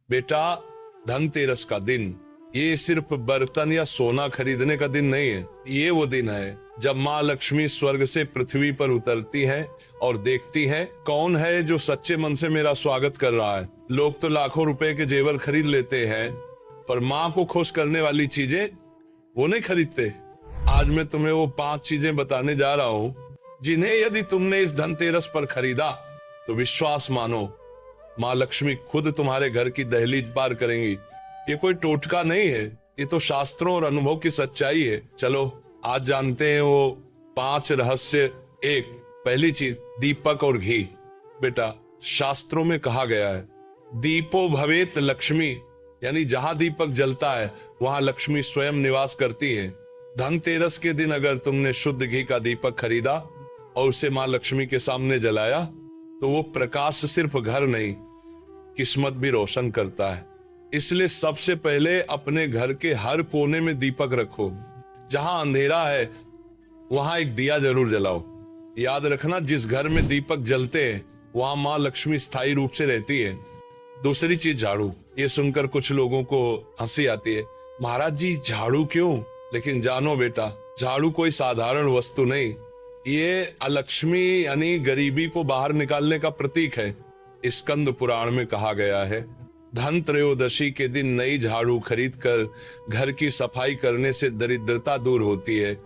बेटा, धनतेरस का दिन ये सिर्फ बर्तन या सोना खरीदने का दिन नहीं है। ये वो दिन है जब माँ लक्ष्मी स्वर्ग से पृथ्वी पर उतरती है और देखती है कौन है जो सच्चे मन से मेरा स्वागत कर रहा है। लोग तो लाखों रुपए के जेवर खरीद लेते हैं, पर माँ को खुश करने वाली चीजें वो नहीं खरीदते। आज मैं तुम्हें वो 5 चीजें बताने जा रहा हूँ जिन्हें यदि तुमने इस धनतेरस पर खरीदा तो विश्वास मानो, माँ लक्ष्मी खुद तुम्हारे घर की दहलीज पार करेंगी। ये कोई टोटका नहीं है, ये तो शास्त्रों और अनुभव की सच्चाई है। चलो आज जानते हैं वो 5 रहस्य। पहली चीज, दीपक और घी। बेटा, शास्त्रों में कहा गया है दीपो भवेत लक्ष्मी, यानी जहां दीपक जलता है वहां लक्ष्मी स्वयं निवास करती है। धनतेरस के दिन अगर तुमने शुद्ध घी का दीपक खरीदा और उसे मां लक्ष्मी के सामने जलाया तो वो प्रकाश सिर्फ घर नहीं, किस्मत भी रोशन करता है। इसलिए सबसे पहले अपने घर के हर कोने में दीपक रखो। जहां अंधेरा है वहां एक दिया जरूर जलाओ। याद रखना, जिस घर में दीपक जलते हैं वहां मां लक्ष्मी स्थायी रूप से रहती है। दूसरी चीज, झाड़ू। ये सुनकर कुछ लोगों को हंसी आती है, महाराज जी झाड़ू क्यों? लेकिन जानो बेटा, झाड़ू कोई साधारण वस्तु नहीं, ये अलक्ष्मी यानी गरीबी को बाहर निकालने का प्रतीक है। स्कंद पुराण में कहा गया है धन त्रयोदशी के दिन नई झाड़ू खरीद कर घर की सफाई करने से दरिद्रता दूर होती है।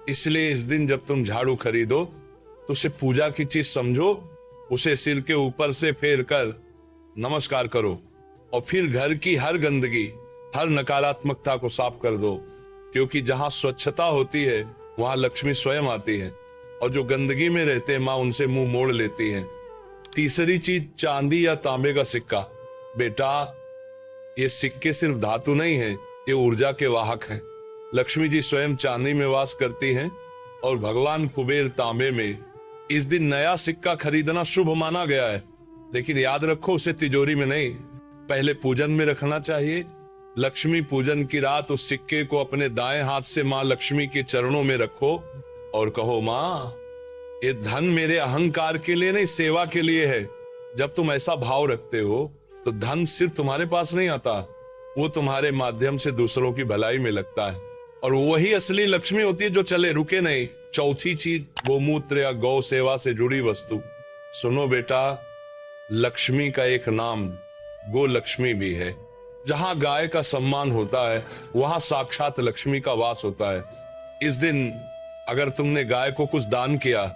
इसलिए इस दिन जब तुम झाड़ू खरीदो तो उसे पूजा की चीज समझो, उसे सिर के ऊपर से फेर कर नमस्कार करो और फिर घर की हर गंदगी, हर नकारात्मकता को साफ कर दो, क्योंकि जहां स्वच्छता होती है वहां लक्ष्मी स्वयं आती है और जो गंदगी में रहते हैं मां उनसे मुंह मोड़ लेती है। तीसरी चीज, चांदी या तांबे का सिक्का। बेटा, ये सिक्के सिर्फ धातु नहीं है, ये ऊर्जा के वाहक हैं। लक्ष्मी जी स्वयं चांदी में वास करती हैं और भगवान कुबेर तांबे में। इस दिन नया सिक्का खरीदना शुभ माना गया है, लेकिन याद रखो उसे तिजोरी में नहीं, पहले पूजन में रखना चाहिए। लक्ष्मी पूजन की रात उस सिक्के को अपने दाएं हाथ से मां लक्ष्मी के चरणों में रखो और कहो, मां ये धन मेरे अहंकार के लिए नहीं, सेवा के लिए है। जब तुम ऐसा भाव रखते हो तो धन सिर्फ तुम्हारे पास नहीं आता, वो तुम्हारे माध्यम से दूसरों की भलाई में लगता है और वही असली लक्ष्मी होती है जो चले रुके नहीं। चौथी चीज, गोमूत्र या गौ सेवा से जुड़ी वस्तु। सुनो बेटा, लक्ष्मी का एक नाम गो लक्ष्मी भी है। जहां गाय का सम्मान होता है वहां साक्षात लक्ष्मी का वास होता है। इस दिन अगर तुमने गाय को कुछ दान किया,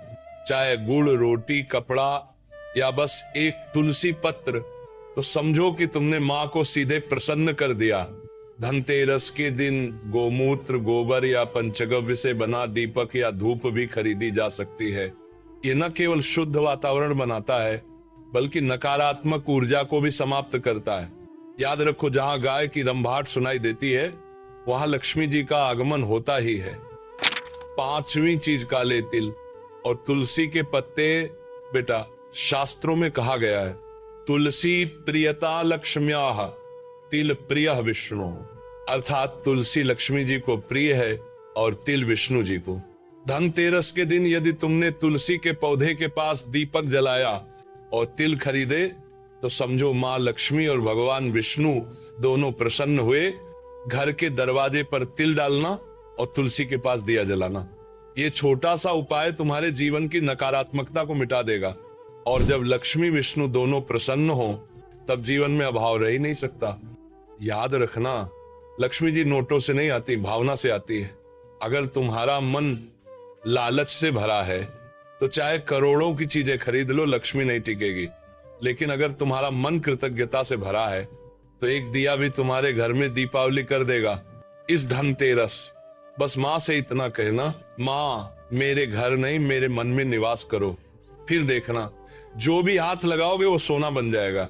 चाहे गुड़, रोटी, कपड़ा या बस एक तुलसी पत्र, तो समझो कि तुमने मां को सीधे प्रसन्न कर दिया। धनतेरस के दिन गोमूत्र, गोबर या पंचगव्य से बना दीपक या धूप भी खरीदी जा सकती है। ये न केवल शुद्ध वातावरण बनाता है बल्कि नकारात्मक ऊर्जा को भी समाप्त करता है। याद रखो, जहां गाय की रंभाट सुनाई देती है वहां लक्ष्मी जी का आगमन होता ही है। 5वीं चीज, काले तिल और तुलसी के पत्ते। बेटा, शास्त्रों में कहा गया है तुलसी प्रियता लक्ष्म्याः तिल प्रिय विष्णु, अर्थात तुलसी लक्ष्मी जी को प्रिय है और तिल विष्णु जी को। धनतेरस के दिन यदि तुमने तुलसी के पौधे के पास दीपक जलाया और तिल खरीदे तो समझो मां लक्ष्मी और भगवान विष्णु दोनों प्रसन्न हुए। घर के दरवाजे पर तिल डालना और तुलसी के पास दिया जलाना, ये छोटा सा उपाय तुम्हारे जीवन की नकारात्मकता को मिटा देगा। और जब लक्ष्मी विष्णु दोनों प्रसन्न हो तब जीवन में अभाव रह ही नहीं सकता। याद रखना, लक्ष्मी जी नोटों से नहीं आती, भावना से आती है। अगर तुम्हारा मन लालच से भरा है तो चाहे करोड़ों की चीजें खरीद लो, लक्ष्मी नहीं टिकेगी। लेकिन अगर तुम्हारा मन कृतज्ञता से भरा है तो एक दिया भी तुम्हारे घर में दीपावली कर देगा। इस धनतेरस बस मां से इतना कहना, मां मेरे घर नहीं मेरे मन में निवास करो, फिर देखना जो भी हाथ लगाओगे वो सोना बन जाएगा।